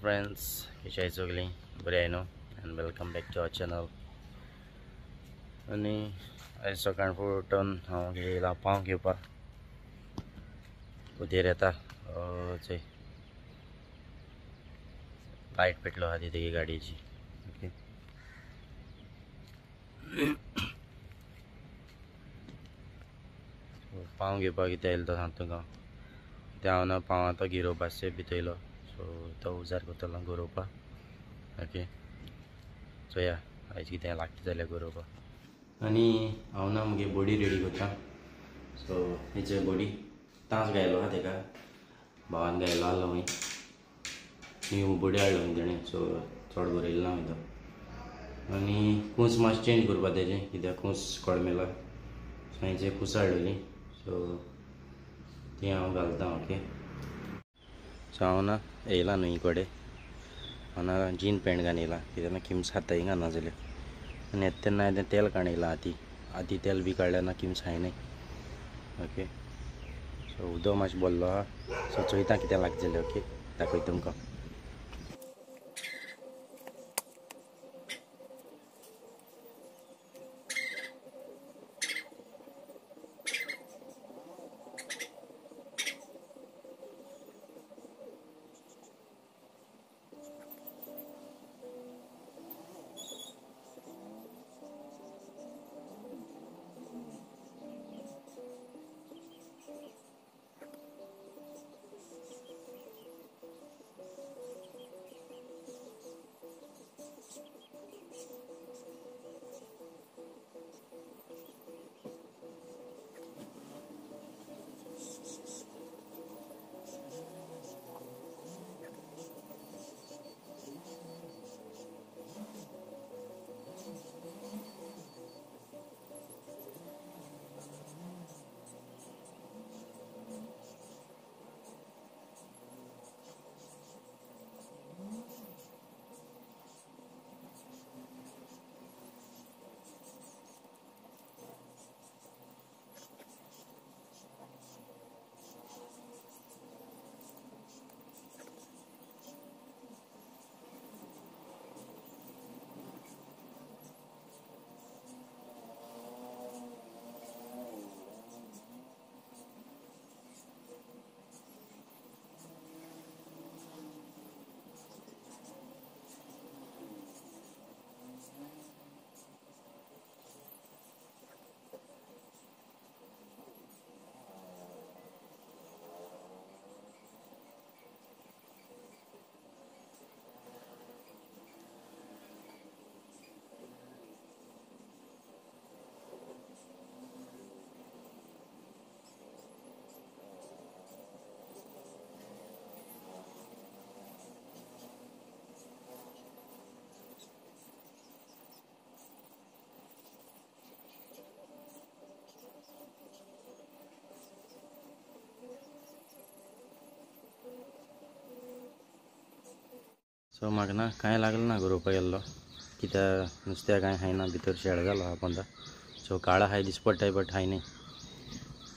friends, कशें आहाय सगळीं बरें आहाय न्हू and welcome back to our channel. आनी आयज सकाळ फुडें उठून हांव येयलां पाव घेवपाक. उदेर येता थंय लायट पेटलो आहा तेगे गाडयेची. ओके पाव घेवपाक कितें येयलो तो सांगता तुका. कित्याक हांव ना पावां तो गिरोवपाचो भितयलो, सो तो उजार करतलो गरोवपाक. ओके सो या आयज कितें लागता जाल्यार गरोवपाक. आनी हांव ना मुगे बॉडी रेडी करता. सो हेचे बॉडी तांस गायलो आहा तेका, भावान गायलो आहलो खंय न्यू बॉडी हाडलो तेणें, सो चड बरयलो ना तो. आनी कूस मातशें चेंज करपा तेजें, कित्याक कूस कोडमेला, सो हेचे कूस हाडलेली, सो ती हांव घालता. ओके सो हांव ना येयला न्हंय कडेन. हांव ना जीन पॅण्ट घालून येयला, कित्याक ना किम्स खाताय घालना जाल्यार. आनी येता तेन्ना हांवें तेल काडून येयलां आती तेल बी काडल्यार ना किम्स खायनाय. ओके सो उदक मातशें भरलो आहा, सो चोयता कितें लागता जाल्यार. ओके दाखयता तुमकां. सो म्हाका ना कांय लागलें ना गरोवपाक गेल्लो, कित्याक नुस्त्या कांय खायना, भितर शेळ जालो आहा पोंदा. सो काळा हाय दिसता पडटाय बट हाय न्ही.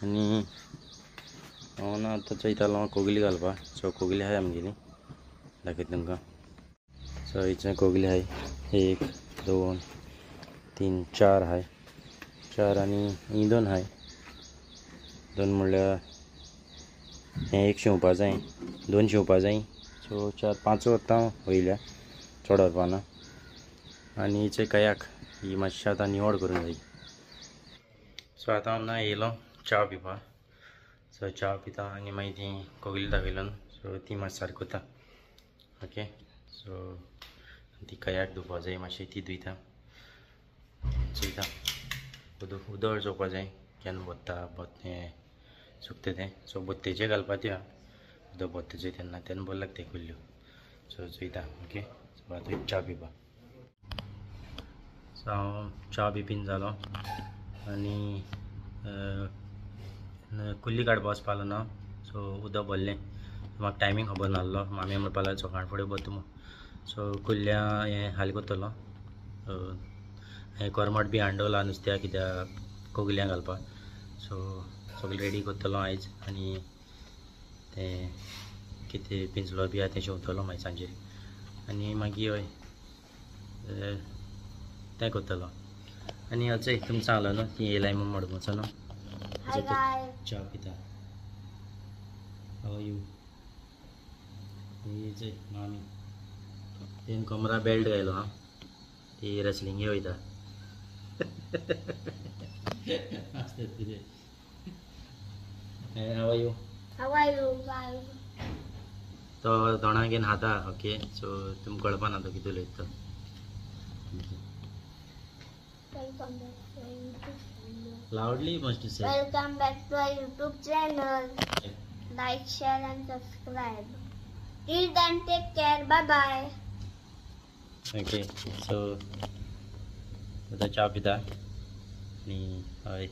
आनी हांव ना आतां चयतालो कोगली घालपाक. सो कोगली आहाय आमगेली, दाखयता तुमकां. सो हिचे कोगली आहाय 1 2 3 4 आहाय, 4 आनी ही 2 आहाय. 2 म्हणल्यार हें 1 शिंवपा जाय, 2 शिंवपा जाय. सो 4 5 वता वयल्या, चड व्हरपा ना. आनी हिचे कयाक ही मातशें आतां निवळ करूंक जाय. सो आतां हांव ना येयलो च्या पिवपाक. सो च्या पिता आनी मागीर ती कोगली दाखयलो न्हू, सो ती मातशी सारकी कोत्ता. ओके सो ती कयाक धुवपा जाय मातशी, ती धुयता. चोयता उदक चोवपा जाय केन्ना बत्ता हें सुकता तें. सो बत्तेचेर घालपा त्यो उदक बत्ता चोय तेन्ना बरें लागता कुल्ल्यो. सो चोयता. ओके सो आतां च्या पिवपा. सो हांव च्या बी पिवन जालो आनी कुल्ली काडपा वचपा लागलो ना. सो उदक भरलें, म्हाका टायमींग खबर नासलो. मामी म्हणपा लागली सकाळ फुडें बता म्हूण. सो कुल्ल्या हें हाल करतलो. हें करमट बी हांडवला नुस्त्या, कित्याक कोगल्यां घालपाक. सो सगळें रेडी करतलो आयज. आनी तें कितें पिंजलो बी आहा तें शेवतलो मागीर सांजेर. आनी मागीर हय तें करतलो आनी अचय तुमकां सांगलो न्हू ती येयलाय म्हूण मडगांवचो न्हू च्या पिता हाव यू ही जय मामी तेन कमरा बेल्ट घायलो हां ती रेसलिंगे वयता हाव यू तो दोणा घेवन खाता ओके सो तुमकां कळपा ना तो कितें उलयता Loudly must you say. Welcome back to our YouTube channel. Like, share and subscribe. Till then, take care. Bye bye. Okay, so आता च्या पिता आणि हय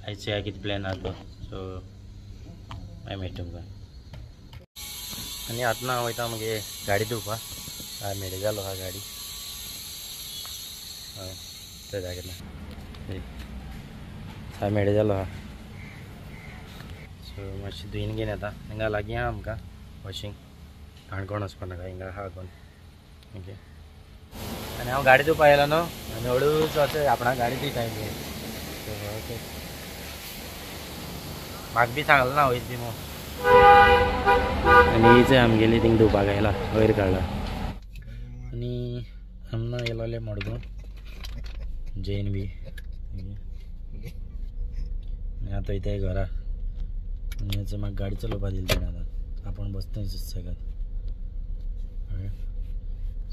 आयचे या कितें प्लॅन आहा तो सो हांवें मेळटा तुमकां आनी आतां हांव वयता मगे गाडी धुवपा मेळ जालो हा गाडी हय त्या जाग्यार सा मेळ जालो हा सो मातशें धुयन घेवन येता हिंगा लागीं आहा आमकां वॉशिंग काणकोण वचपा नाका हिंगा आहा कोण ओके आनी हांव गाडी धुवपा येयलो न्हू आनी हळूच वच आपणा गाडी दी टायम ओके म्हाका बी सांगलो ना वयत बी मग आनी हीच आमगेली थिंग धुवपाक आयला वयर काडला आनी आमना येयलोले मडगांव जैन बी आनी आतां इथे घरा आनी म्हाका गाडी चलोवपा दिली तेणें आतां आपूण बसता सुसेगाद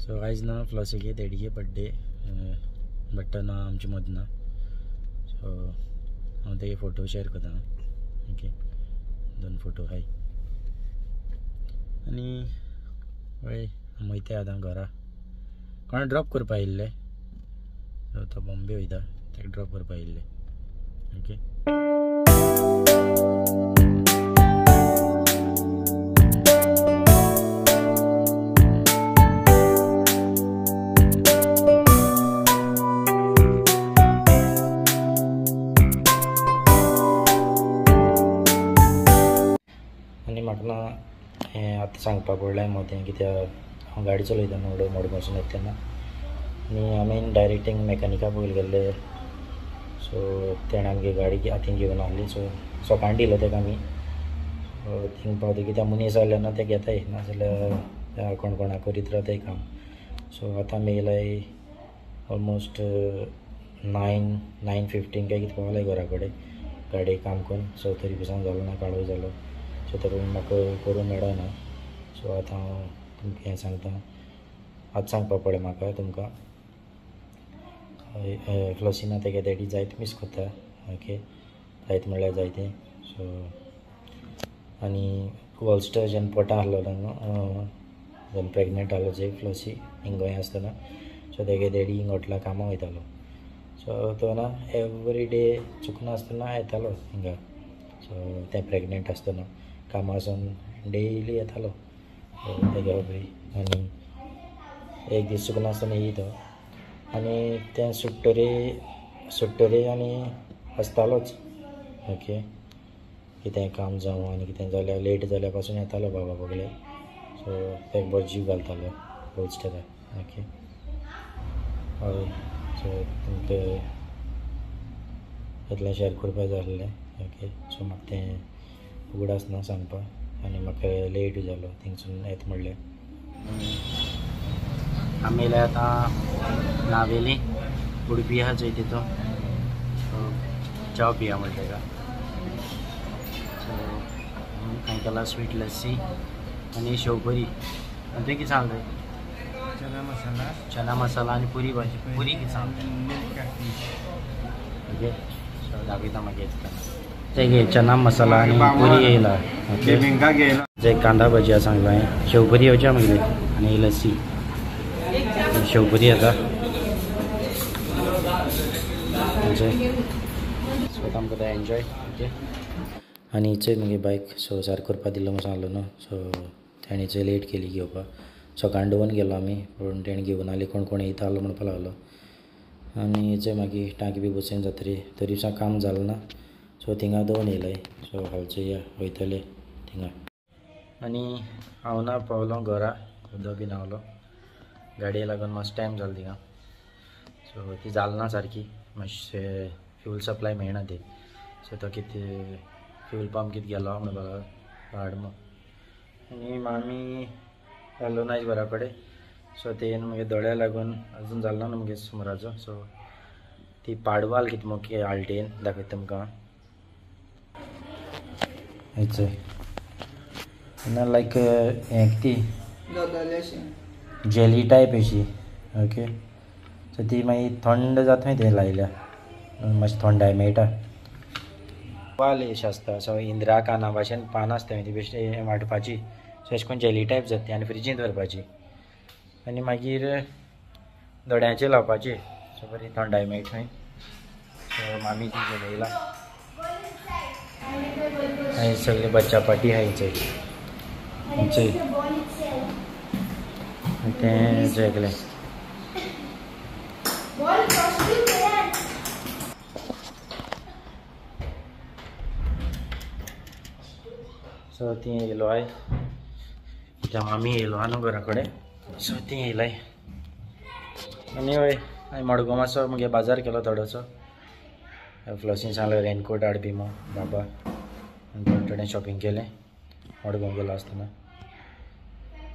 सो आयज ना फ्लॉसीगे तेडीगे बड्डे बट ना आमची मदना सो हांव तेगे फोटो शेअर करता ओके 2 फोटो हाय आनी हय वयता आतां घरा कोणा ड्रॉप करपा येयल्ले सो तो बॉम्बे वयता ताका ड्रॉप करपा येयल्ले ओके आनी म्हाका ना हें आतां सांगपा पडलें मग तें कित्याक हांव गाडी चलयता न्हू मडगांवसून येता तेन्ना आनी हांवें डायरेक्ट थिंग मॅकॅनिका पयलीं गेल्ले सो तेणें आमगे गाडी हातीन घेवन आहली सो सकाळीं दिलो तेका आमी थिंग पावता कित्याक मनीस आयले ना ते घेताय नाजाल्यार कोण कोणा करीत रावताय काम सो आतां आमी येयलाय ऑलमोस्ट 9:15 काय कितें पावलाय घरा कडेन गाडी काम करून सो तरी पासून जालो ना काळोय जालो सो ताका म्हाका करूं मेळना सो आतां हांव तुमकां हें सांगता आज सांगपा पडलें म्हाका तुमकां फ्लॉसीना तेगे डॅडी जायत मिस करता ओके जायत म्हणल्यार जायतें सो आनी वॉल्स्टर जेन्ना पोटां आहलोलो न्हू जेन्ना प्रेग्नंट आहलो जे फ्लॉसी हिंग गोंया आसतना सो तेगे डॅडी हिंग हॉटला कामां वयतालो सो तो ना एवरी डे चुकना आसतना येतालो हिंगा सो तें प्रेग्नंट आसतना कामां वचून डेली येतालो तेगे बाबी आनी एक दीस चुकना आसतना येयी तो आनी तें सुट्टरी आनी हसतालोच ओके कितें काम जावं आनी कितें जाल्यार लेट जाल्या पासून येतालो बाबा बगले सो तेका बरो जीव घालतालो वॉल्स्टरा ओके हय सो तुमकां इतलें शेअर करपा जाय आसलें ओके सो म्हाका तें उगडासना सांगपा आनी म्हाका लेट जालो थिंगसून येता म्हणलें आमी येयले आतां नावेली उडपी आहा चोय तितू सो च्या पिया म्हणटा तेका सो हांवें केला स्वीट लस्सी आनी शेवपुरी आनी तुवें कितें सांगलें चना मसाला आनी पुरी भाजी पुरी कितें सांगलें ओके सो दाखयता मागीर येता तेगे चना मसाला आनी पुरी येयला ओके जे कांदा भजी आसा सांगलो हांवें शेवपुरी येवच्या मागीर आनी लस्सी शेवपुरी येता सो आमकां तें एन्जॉय ओके आनी चोय मागीर बायक सो सारको करपा दिलो म्हणून सांगलो न्हू सो तेणी चोय लेट केली घेवपाक सकाळीं दवरून गेलो आमी पूण तेणी घेवन आली कोण कोण येतालो म्हणपा लागलो आनी चोय मागीर टांकी बी बसयन जातरी तरी सुद्दां काम जालें ना सो थिंगा दवरून येयलाय सो हालचो या वयतले थिंगा आनी हांव ना पावलो घरा उदक बीन आवलो गाडये लागून मातसो टायम जालो थिंगा. सो ती जालना सारकी मातशें फ्यूल सप्लाय मेळना ती. सो तो कितें फ्यूल पंप कितें गेलो म्हणून पाड आनी मामी जालो ना बरा कडेन. सो तेन मुगे दोळ्या लागून अजून जालो ना मुगे सुमाराचो. सो ती पाडवाल कितें मुगे आल्टेन दाखयता तुमकां. हेचो लायक हें ती जेली टायप अशी. ओके. सो ती मागीर थंड जाता मागीर तें लायल्या मातशी थंडाय मेळटा. वाल अशी आसता. सो इंदिरा काना भाशेन पानां आसता ती बेश्टी वांटपाची. सो अशें करून जेली टायप जाता ती आनी फ्रिजीन दवरपाची आनी मागीर दोळ्यांचेर लावपाची. सो बरी थंडाय मेळटा थंय. सो मामी ती उलयला आनी सगळे बच्चा पार्टी आहा हिंचय तें जेगलें. सो ती येयलो आय त्या मामी येयलो आहा न्हू घरा कडेन. सो ती येयलाय आनी हय हांवें मडगांव मातसो मुगे बाजार केलो थोडोसो. फ्लॉसीन सांगलें रेनकोट हाड बी मो बाबा आनी थोडें शॉपिंग केलें मडगांव गेलो आसतना.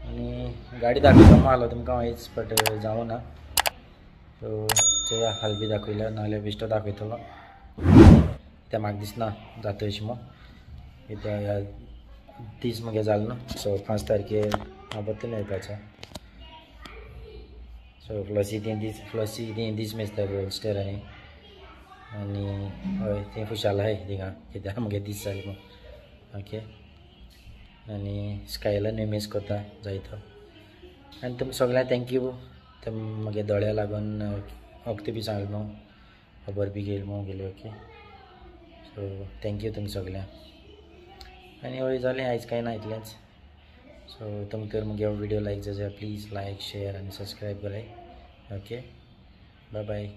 आनी गाडी दाखयता मो आसलो तुमकां हांवेंच बट जावं ना. सो ते हालबी दाखयल्या नाजाल्यार बेश्टो दाखयतलो. तें म्हाका दिसना जाता अशें मो कित्याक ह्या दीस मुगे जालो न्हू. सो 5 तारखेर हांव परतून येवपाचो. सो फ्लॉसी 3 दीस मेजता रोलस्टरांनी आनी हय ती खुशाल आहाय थिंगा कित्याक मुगे दीस जाले मो. ओके. आनी स्कायलान मिस कोता जायतो. आनी तुमकां सगळ्यांक थँक्यू. तुम मुगे दोळ्या लागून वखद बी सांगलें न्हू खबर बी घेयल मो गेली. ओके. सो थँक्यू तुमकां सगळ्यांक. आनी हय जालें आयज कांय ना इतलेंच. सो तुमकां मुगे व्हिडिओ लायक जाल्यार please like share and subscribe कराय. ओके. Bye bye.